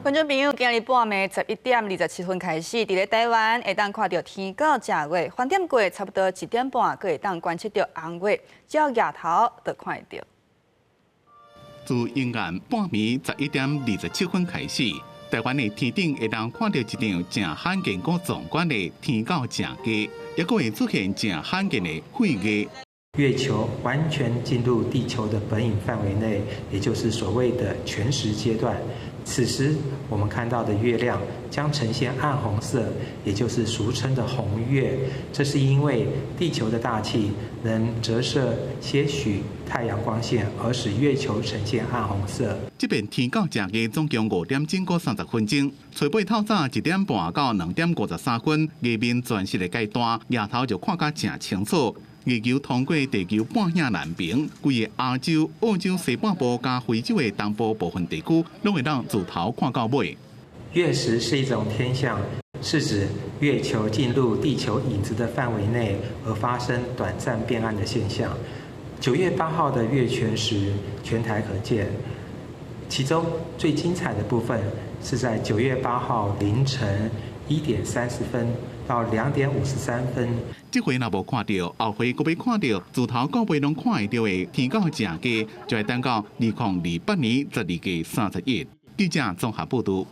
观众朋友，今日半暝11:27开始，伫咧台湾会当看到天高正月，饭店过差不多1点半，阁会当观测到红月，只要夜头就看得到。自阴暗半暝11:27开始，台湾的天顶会当看到一场正罕见阁壮观的天高正月，也阁会出现正罕见的血月。月球完全进入地球的本影范围内，也就是所谓的全食阶段。此时我们看到的月亮将呈现暗红色，也就是俗称的红月。这是因为地球的大气能折射些许太阳光线，而使月球呈现暗红色。这边天高正月总共5点经过30分钟，初八透早1点半到2点53分，月面全息的阶段，夜头就看甲正清楚。月球通过地球半径南平，规个亚洲、澳洲西半部加非洲的东部部分地区，拢会当自头看到尾。月食是一种天象，是指月球进入地球影子的范围内而发生短暂变暗的现象。9月8号的月全食全台可见，其中最精彩的部分是在9月8号凌晨1点30分到2点53分。这回若无看到，后回阁要看到，自头到尾拢看会到的天高正月，就会等到2028年12月31日。记者综合报道。